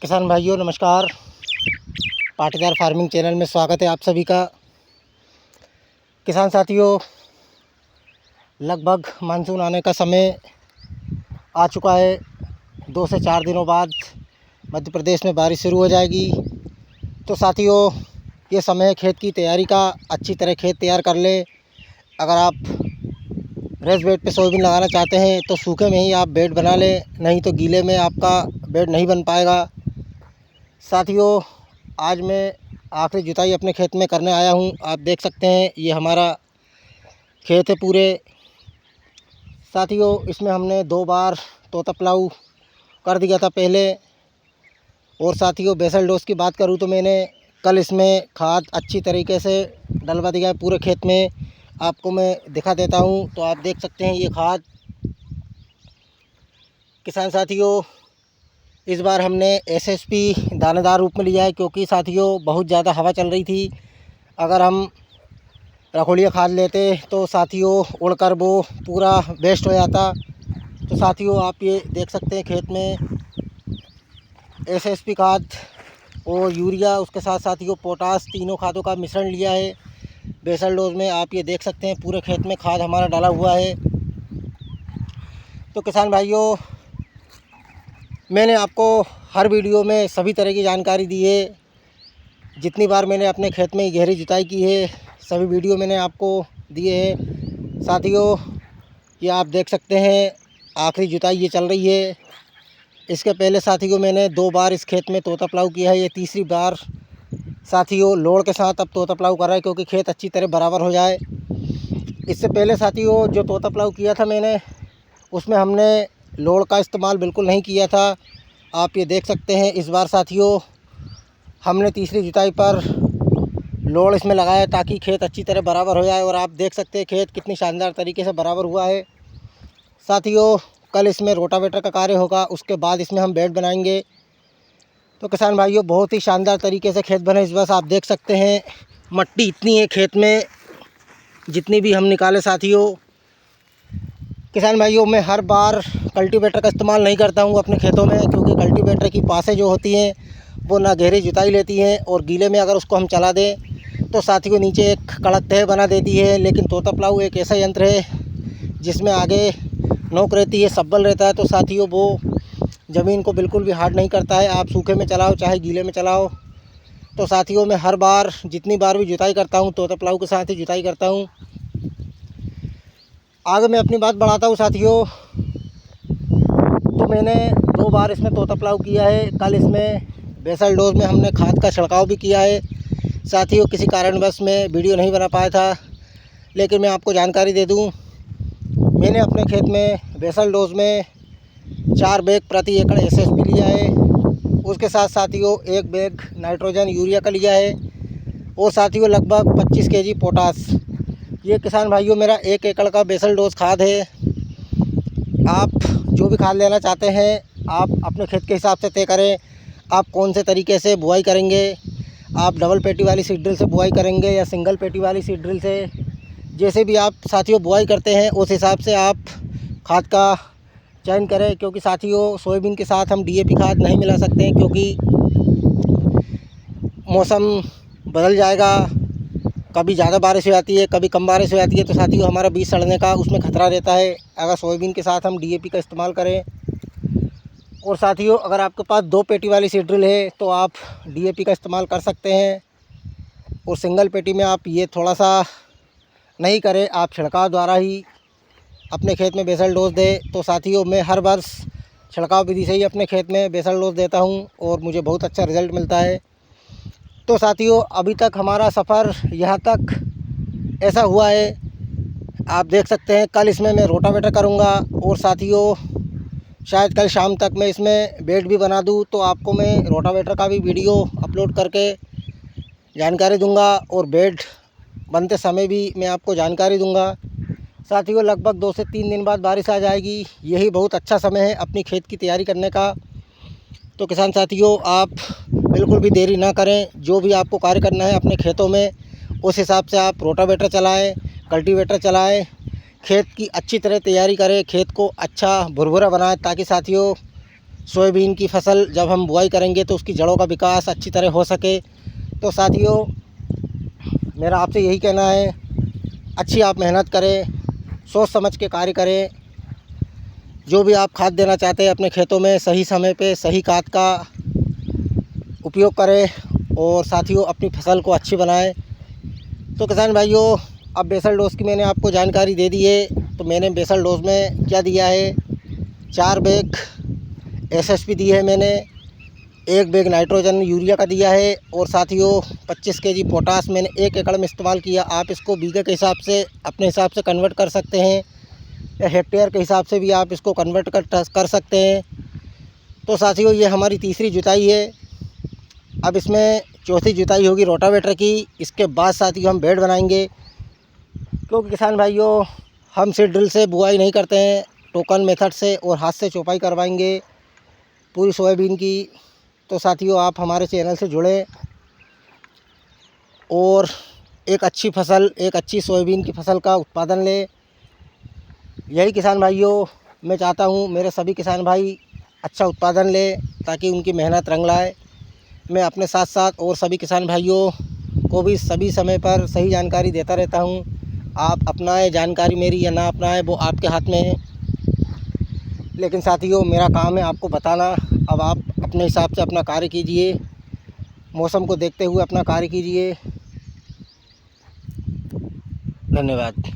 किसान भाइयों नमस्कार। पाटीदार फार्मिंग चैनल में स्वागत है आप सभी का। किसान साथियों, लगभग मानसून आने का समय आ चुका है। 2 से 4 दिनों बाद मध्य प्रदेश में बारिश शुरू हो जाएगी। तो साथियों, ये समय है खेत की तैयारी का। अच्छी तरह खेत तैयार कर ले। अगर आप रेस बेड पे सोयाबीन लगाना चाहते हैं तो सूखे में ही आप बेड बना लें, नहीं तो गीले में आपका बेड नहीं बन पाएगा। साथियों, आज मैं आखिरी जुताई अपने खेत में करने आया हूं। आप देख सकते हैं ये हमारा खेत है पूरे। साथियों, इसमें हमने 2 बार तोता प्लाऊ कर दिया था पहले। और साथियों, बेसल डोज की बात करूं तो मैंने कल इसमें खाद अच्छी तरीके से डलवा दिया है पूरे खेत में। आपको मैं दिखा देता हूं तो आप देख सकते हैं ये खाद। किसान साथियों, इस बार हमने एसएसपी दानेदार रूप में लिया है, क्योंकि साथियों बहुत ज़्यादा हवा चल रही थी। अगर हम रखोलिया खाद लेते तो साथियों उड़कर वो पूरा वेस्ट हो जाता। तो साथियों, आप ये देख सकते हैं खेत में एसएसपी खाद और यूरिया, उसके साथ साथियों पोटास, तीनों खादों का मिश्रण लिया है बेसल डोज में। आप ये देख सकते हैं पूरे खेत में खाद हमारा डाला हुआ है। तो किसान भाइयों, मैंने आपको हर वीडियो में सभी तरह की जानकारी दी है। जितनी बार मैंने अपने खेत में गहरी जुताई की है सभी वीडियो मैंने आपको दिए हैं। साथियों, ये आप देख सकते हैं आखिरी जुताई ये चल रही है। इसके पहले साथियों मैंने 2 बार इस खेत में तोता प्लाऊ किया है। ये तीसरी बार साथियों लोड के साथ अब तोता प्लाऊ कर रहा है, क्योंकि खेत अच्छी तरह बराबर हो जाए। इससे पहले साथियों जो तोता प्लाऊ किया था मैंने, उसमें हमने लोड का इस्तेमाल बिल्कुल नहीं किया था। आप ये देख सकते हैं इस बार साथियों हमने तीसरी जुताई पर लोड इसमें लगाया ताकि खेत अच्छी तरह बराबर हो जाए। और आप देख सकते हैं खेत कितनी शानदार तरीके से बराबर हुआ है। साथियों, कल इसमें रोटावेटर का कार्य होगा, उसके बाद इसमें हम बेड बनाएंगे। तो किसान भाइयों, बहुत ही शानदार तरीके से खेत बने। इस बार आप देख सकते हैं मट्टी इतनी है खेत में जितनी भी हम निकाले। साथियों किसान भाइयों, मैं हर बार कल्टीवेटर का इस्तेमाल नहीं करता हूं अपने खेतों में, क्योंकि कल्टीवेटर की पासें जो होती हैं वो ना गहरी जुताई लेती हैं, और गीले में अगर उसको हम चला दें तो साथियों नीचे एक कड़क तह बना देती है। लेकिन तोता प्लाऊ एक ऐसा यंत्र है जिसमें आगे नोक रहती है, सब्बल रहता है। तो साथियों वो ज़मीन को बिल्कुल भी हार्ड नहीं करता है। आप सूखे में चलाओ चाहे गीले में चलाओ। तो साथियों, मैं हर बार जितनी बार भी जुताई करता हूँ तोता प्लाऊ के साथ ही जुताई करता हूँ। आगे मैं अपनी बात बढ़ाता हूँ साथियों। तो मैंने 2 बार इसमें तोता प्लाऊ किया है। कल इसमें बेसल डोज में हमने खाद का छिड़काव भी किया है। साथियों, किसी कारणवश मैं वीडियो नहीं बना पाया था, लेकिन मैं आपको जानकारी दे दूं, मैंने अपने खेत में बेसल डोज में 4 बैग प्रति एकड़ एसएसपी लिया है। उसके साथ साथियों 1 बैग नाइट्रोजन यूरिया का लिया है, और साथियों लगभग 25 केजी पोटास। ये किसान भाइयों मेरा 1 एकड़ का बेसल डोज खाद है। आप जो भी खाद लेना चाहते हैं आप अपने खेत के हिसाब से तय करें। आप कौन से तरीके से बुआई करेंगे, आप डबल पेटी वाली सीड ड्रिल से बुआई करेंगे या सिंगल पेटी वाली सीड ड्रिल से। जैसे भी आप साथियों बुआई करते हैं उस हिसाब से आप खाद का चयन करें, क्योंकि साथियों सोयाबीन के साथ हम डीएपी खाद नहीं मिला सकते हैं, क्योंकि मौसम बदल जाएगा। कभी ज़्यादा बारिश हो जाती है, कभी कम बारिश हो जाती है। तो साथियों हमारा बीज सड़ने का उसमें खतरा रहता है अगर सोयाबीन के साथ हम डीएपी का इस्तेमाल करें। और साथियों, अगर आपके पास 2 पेटी वाली सीड ड्रिल है तो आप डीएपी का इस्तेमाल कर सकते हैं। और सिंगल पेटी में आप ये थोड़ा सा नहीं करें, आप छिड़काव द्वारा ही अपने खेत में बेसल डोज दें। तो साथियों, मैं हर वर्ष छिड़काव विधि से ही अपने खेत में बेसल डोज देता हूं और मुझे बहुत अच्छा रिज़ल्ट मिलता है। तो साथियों, अभी तक हमारा सफ़र यहाँ तक ऐसा हुआ है। आप देख सकते हैं कल इसमें मैं रोटावेटर करूँगा, और साथियों शायद कल शाम तक मैं इसमें बेड भी बना दूं। तो आपको मैं रोटावेटर का भी वीडियो अपलोड करके जानकारी दूंगा, और बेड बनते समय भी मैं आपको जानकारी दूंगा। साथियों, लगभग 2 से 3 दिन बाद बारिश आ जाएगी। यही बहुत अच्छा समय है अपनी खेत की तैयारी करने का। तो किसान साथियों, आप बिल्कुल भी देरी ना करें। जो भी आपको कार्य करना है अपने खेतों में उस हिसाब से आप रोटावेटर चलाएँ, कल्टीवेटर चलाएँ, खेत की अच्छी तरह तैयारी करें, खेत को अच्छा भुरभुरा बनाएं, ताकि साथियों सोयाबीन की फसल जब हम बुआई करेंगे तो उसकी जड़ों का विकास अच्छी तरह हो सके। तो साथियों, मेरा आपसे यही कहना है, अच्छी आप मेहनत करें, सोच समझ के कार्य करें। जो भी आप खाद देना चाहते हैं अपने खेतों में सही समय पे सही खाद का उपयोग करें और साथियों अपनी फसल को अच्छी बनाएं। तो किसान भाइयों, अब बेसल डोज़ की मैंने आपको जानकारी दे दी है। तो मैंने बेसल डोज़ में क्या दिया है, 4 बैग एसएसपी दी है मैंने, 1 बैग नाइट्रोजन यूरिया का दिया है और साथियों 25 केजी पोटास मैंने 1 एकड़ में इस्तेमाल किया। आप इसको बीघे के हिसाब से अपने हिसाब से कन्वर्ट कर सकते हैं या हेक्टेयर के हिसाब से भी आप इसको कन्वर्ट कर सकते हैं। तो साथियों, ये हमारी तीसरी जुताई है। अब इसमें चौथी जुताई होगी रोटावेटर की। इसके बाद साथियों हम बेड बनाएंगे, क्योंकि किसान भाइयों हम सीड ड्रिल से बुआई नहीं करते हैं, टोकन मेथड से और हाथ से चौपाई करवाएंगे पूरी सोयाबीन की। तो साथियों, आप हमारे चैनल से जुड़ें और एक अच्छी फसल, एक अच्छी सोयाबीन की फसल का उत्पादन लें। यही किसान भाइयों मैं चाहता हूँ, मेरे सभी किसान भाई अच्छा उत्पादन लें ताकि उनकी मेहनत रंग लाए। मैं अपने साथ साथ और सभी किसान भाइयों को भी सभी समय पर सही जानकारी देता रहता हूँ। आप अपनाएं जानकारी मेरी या ना अपनाएं, वो आपके हाथ में है, लेकिन साथियों मेरा काम है आपको बताना। अब आप अपने हिसाब से अपना कार्य कीजिए, मौसम को देखते हुए अपना कार्य कीजिए। धन्यवाद।